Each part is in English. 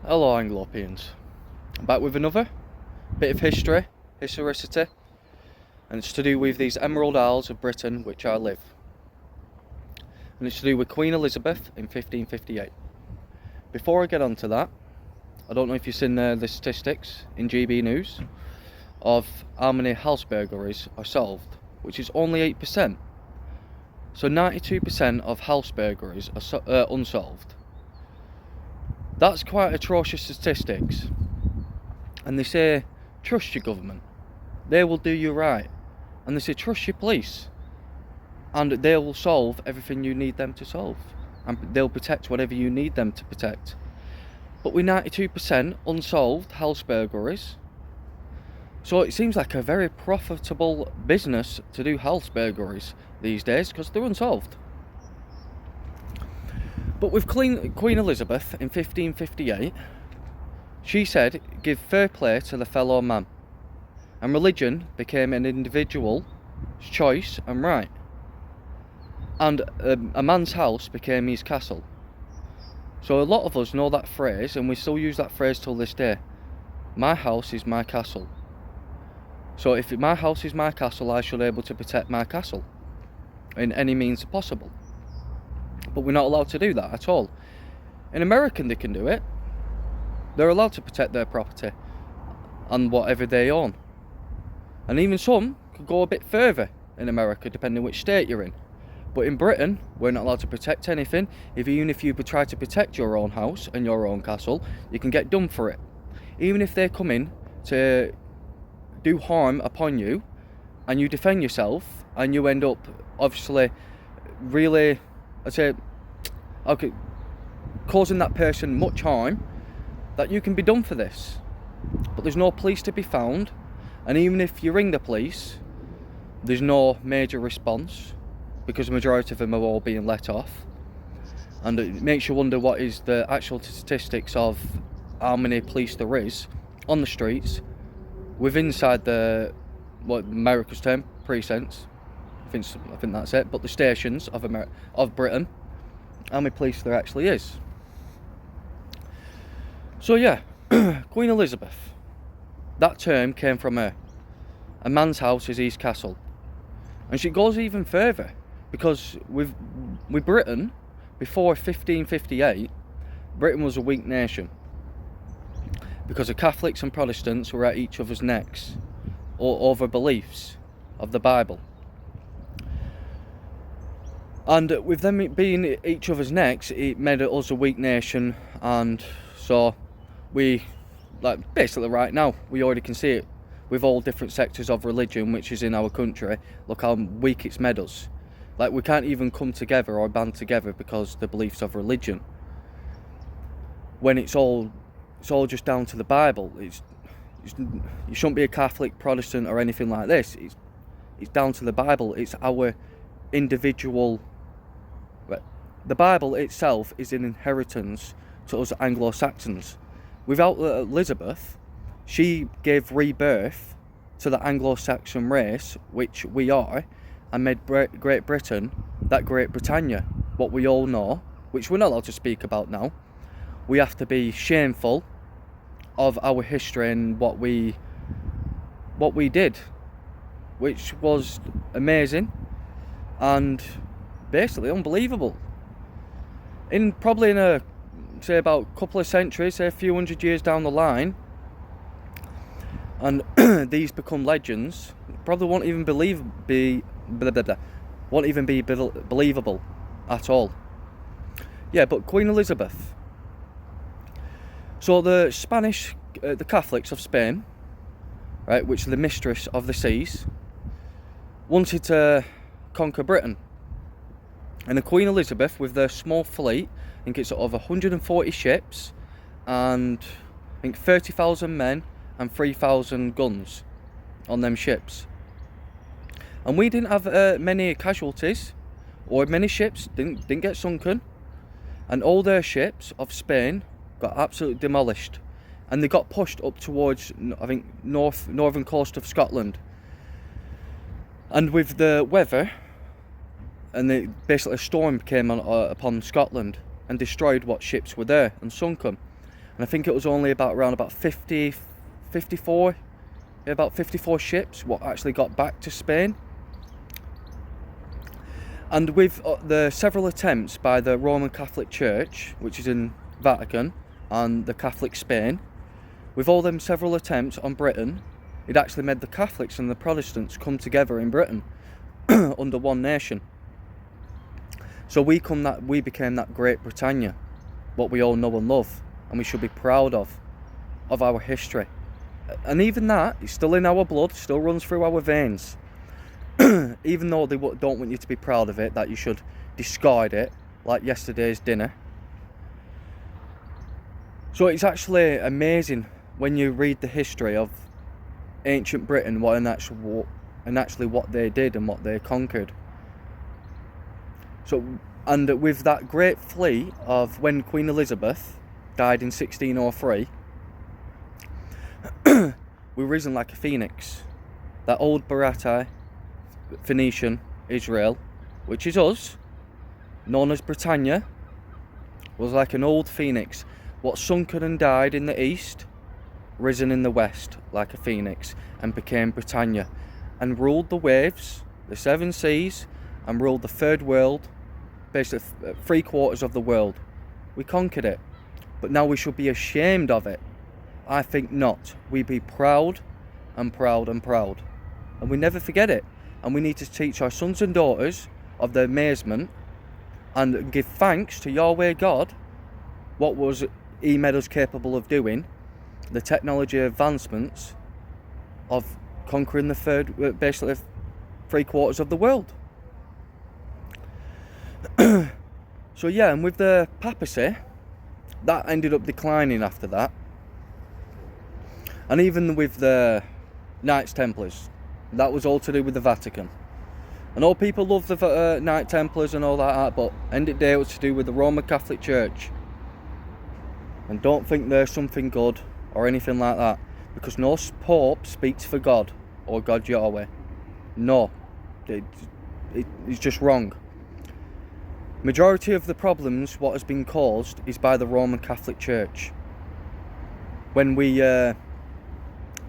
Hello Anglopians, I'm back with another bit of historicity, and it's to do with these Emerald Isles of Britain which I live. And it's to do with Queen Elizabeth in 1558. Before I get on to that, I don't know if you've seen the statistics in GB News of how many house burglaries are solved, which is only 8%. So 92% of house burglaries are unsolved. That's quite atrocious statistics. And they say, trust your government, they will do you right. And they say, trust your police, and they will solve everything you need them to solve, and they'll protect whatever you need them to protect. But with 92% unsolved house burglaries, so it seems like a very profitable business to do house burglaries these days because they're unsolved. But with Queen Elizabeth in 1558, she said, give fair play to the fellow man, and religion became an individual's choice and right, and a man's house became his castle. So a lot of us know that phrase, and we still use that phrase till this day. My house is my castle. So if my house is my castle, I should be able to protect my castle in any means possible. But we're not allowed to do that at all. In America they can do it. They're allowed to protect their property and whatever they own. And even some could go a bit further in America, depending which state you're in. But in Britain, we're not allowed to protect anything. Even if you try to protect your own house and your own castle, you can get done for it. Even if they come in to do harm upon you, and you defend yourself, and you end up obviously really, causing that person much harm, that you can be done for this. But there's no police to be found, and even if you ring the police, there's no major response, because the majority of them are all being let off. And it makes you wonder what is the actual statistics of how many police there is on the streets, inside the, what America's term, precincts. I think that's it. But the stations of Britain, how many police there actually is. So yeah, Queen Elizabeth, that term came from her. A man's house is his castle. And she goes even further, because with Britain, before 1558, Britain was a weak nation, because the Catholics and Protestants were at each other's necks over beliefs of the Bible. And with them being at each other's necks, it made us a weak nation. And so we, like, basically right now, we already can see it with all different sectors of religion which is in our country. Look how weak it's made us. Like, we can't even come together or band together because the beliefs of religion, when it's all just down to the Bible. You shouldn't be a Catholic, Protestant or anything like this. It's down to the Bible. It's our individual. The Bible itself is an inheritance to us Anglo-Saxons. Without Elizabeth, she gave rebirth to the Anglo-Saxon race, which we are, and made Great Britain that Great Britannia, what we all know, which we're not allowed to speak about now. We have to be shameful of our history and what we did, which was amazing and basically unbelievable. Probably in about a couple of centuries, say a few hundred years down the line, and these become legends, probably won't even be believable at all. Yeah, but Queen Elizabeth. So the Spanish, the Catholics of Spain, right, which are the mistress of the seas, wanted to conquer Britain. And the Queen Elizabeth, with their small fleet, I think it's of 140 ships, and I think 30,000 men and 3,000 guns on them ships. And we didn't have many casualties, or many ships didn't get sunken, and all their ships of Spain got absolutely demolished, and they got pushed up towards, I think, northern coast of Scotland. And with the weather, and basically a storm came upon Scotland and destroyed what ships were there and sunk them. and I think it was only around about 54 ships what actually got back to Spain. And with the several attempts by the Roman Catholic Church, which is in Vatican, and the Catholic Spain, with all them several attempts on Britain, it actually made the Catholics and the Protestants come together in Britain under one nation. So we became that great Britannia, what we all know and love, and we should be proud of our history. And even that is still in our blood, still runs through our veins. Even though they don't want you to be proud of it, that you should discard it, like yesterday's dinner. So it's actually amazing when you read the history of ancient Britain, and actually what they did and what they conquered. So, and with that great fleet of when Queen Elizabeth died in 1603, we risen like a phoenix. That old Barati, Phoenician, Israel, which is us, known as Britannia, was like an old phoenix, what sunken and died in the east, risen in the west like a phoenix, and became Britannia, and ruled the waves, the seven seas, and ruled the third world, basically 3/4 of the world. We conquered it, but now we should be ashamed of it. I think not. We be proud and proud and proud, and we never forget it. And we need to teach our sons and daughters of the amazement and give thanks to Yahweh God, what was He made us capable of doing, the technology advancements of conquering the basically 3/4 of the world. So yeah, and with the papacy, that ended up declining after that. And even with the Knights Templars, that was all to do with the Vatican. And all people love the Knight Templars and all that, but end of the day it was to do with the Roman Catholic Church. And don't think they're something good or anything like that, because no Pope speaks for God or God Yahweh. No, it's just wrong. Majority of the problems what has been caused is by the Roman Catholic Church. When we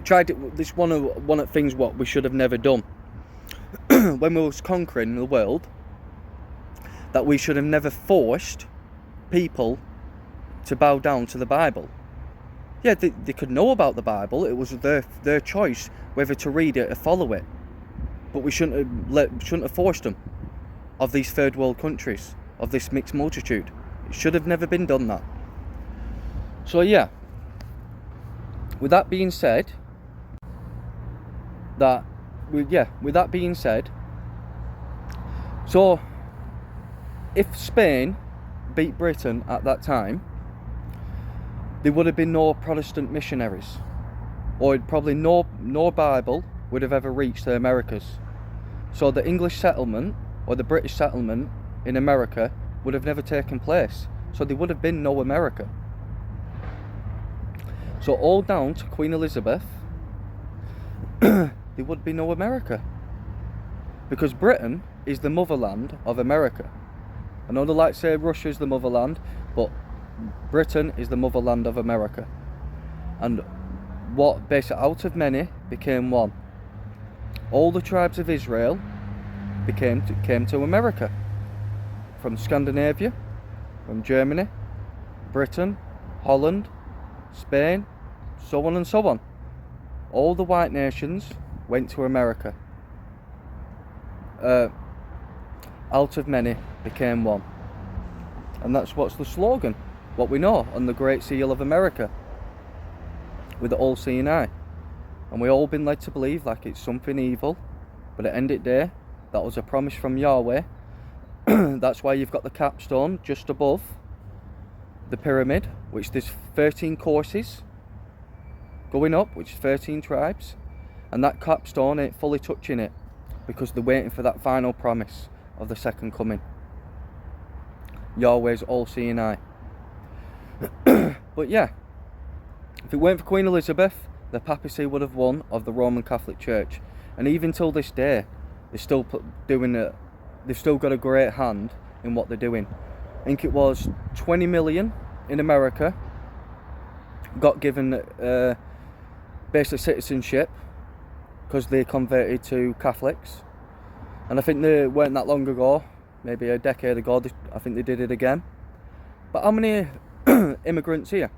tried it, this one of the things what we should have never done when we was conquering the world, that we should have never forced people to bow down to the Bible. Yeah, they could know about the Bible, it was their choice whether to read it or follow it, but we shouldn't have forced them, of these third world countries, of this mixed multitude. It should have never been done that. So yeah, with that being said, so if Spain beat Britain at that time, there would have been no Protestant missionaries, or probably no Bible would have ever reached the Americas. So the English settlement or the British settlement in America would have never taken place. So there would have been no America. So all down to Queen Elizabeth, there would be no America, because Britain is the motherland of America. I know they like to say Russia's the motherland, but Britain is the motherland of America. And what basically out of many became one. All the tribes of Israel came to America, from Scandinavia, from Germany, Britain, Holland, Spain, so on and so on. All the white nations went to America. Out of many became one. And that's what's the slogan, what we know on the Great Seal of America, with the all-seeing eye. And we've all been led to believe like it's something evil, but at the end of the day, that was a promise from Yahweh. That's why you've got the capstone just above the pyramid, which there's 13 courses going up, which is 13 tribes, and that capstone ain't fully touching it, because they're waiting for that final promise of the second coming. Yahweh's all-seeing eye. But yeah, if it weren't for Queen Elizabeth, the papacy would have won of the Roman Catholic Church. And even till this day, they're still doing it. They've still got a great hand in what they're doing. I think it was 20 million in America got given basically citizenship because they converted to Catholics. And I think they weren't that long ago, maybe a decade ago, I think they did it again. But how many immigrants here?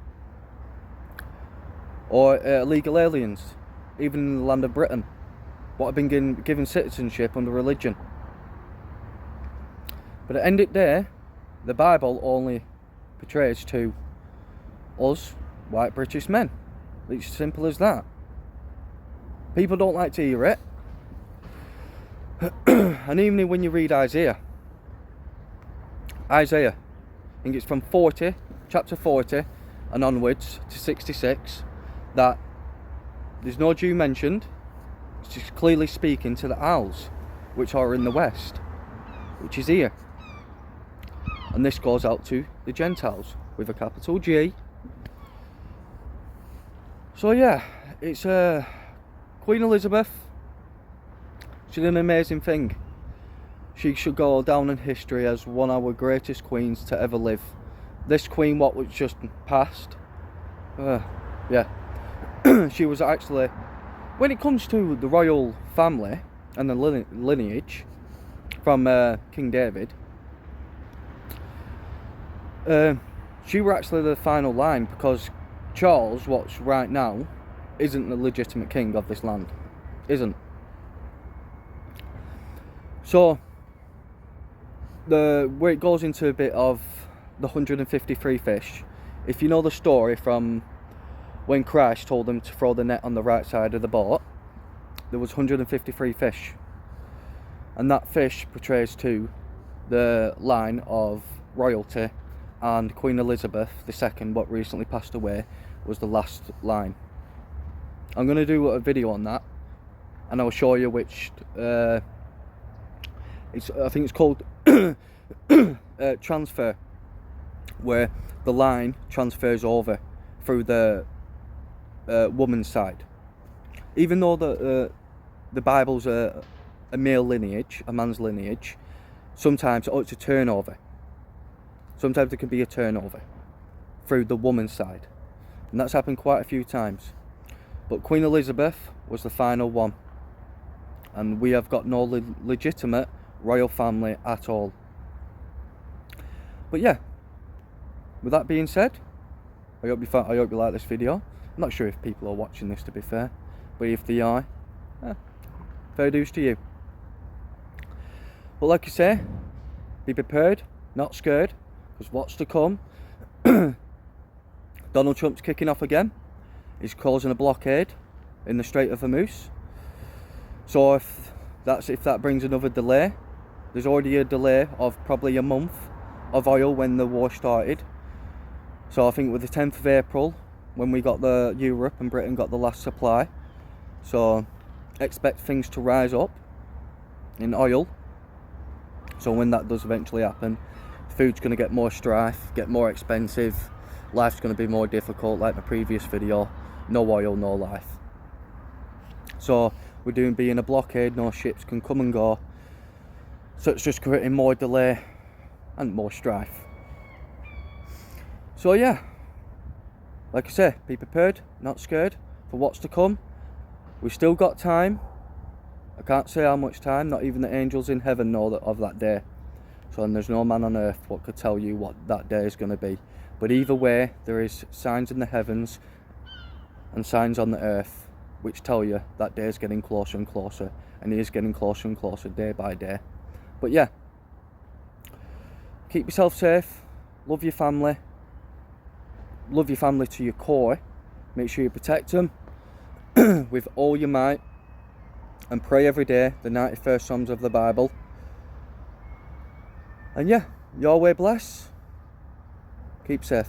Or illegal aliens, even in the land of Britain, what have been given citizenship under religion? But at the end of the day, the Bible only portrays to us white British men. It's simple as that. People don't like to hear it. And even when you read Isaiah, I think it's from chapter 40 and onwards to 66, that there's no Jew mentioned. It's just clearly speaking to the Isles, which are in the west, which is here. And this goes out to the Gentiles with a capital G. So yeah, it's Queen Elizabeth. She did an amazing thing. She should go down in history as one of our greatest queens to ever live. This queen, what was just passed, yeah, she was actually, when it comes to the royal family and the lineage from King David, she were actually the final line, because Charles, what's right now, isn't the legitimate king of this land. Isn't. So, where it goes into a bit of the 153 fish, if you know the story from when Christ told them to throw the net on the right side of the boat, there was 153 fish. And that fish portrays to the line of royalty, and Queen Elizabeth II, what recently passed away, was the last line. I'm going to do a video on that, and I'll show you which I think it's called transfer, where the line transfers over through the woman's side. Even though the Bible's a male lineage, a man's lineage, sometimes it's a turnover. Sometimes there can be a turnover through the woman's side, and that's happened quite a few times. But Queen Elizabeth was the final one, and we have got no legitimate royal family at all. But yeah, with that being said, I hope you like this video. I'm not sure if people are watching this, to be fair, but if they are, fair dues to you. But like I say, be prepared, not scared, because what's to come. Donald Trump's kicking off again. He's causing a blockade in the Strait of Hormuz. So if that brings another delay, there's already a delay of probably a month of oil when the war started. So I think with the 10th of April, when we got Europe and Britain got the last supply. So expect things to rise up in oil. So when that does eventually happen, food's going to get more strife, get more expensive, life's going to be more difficult, like my previous video. No oil, no life. So we're being a blockade, no ships can come and go. So it's just creating more delay and more strife. So yeah, like I say, be prepared, not scared for what's to come. We've still got time. I can't say how much time, not even the angels in heaven know of that day. So and there's no man on earth what could tell you what that day is going to be. But either way, there is signs in the heavens and signs on the earth which tell you that day is getting closer and closer, and it is getting closer and closer day by day. But yeah, keep yourself safe, love your family to your core, make sure you protect them with all your might, and pray every day the 91st Psalms of the Bible. And yeah, your way bless, keep safe.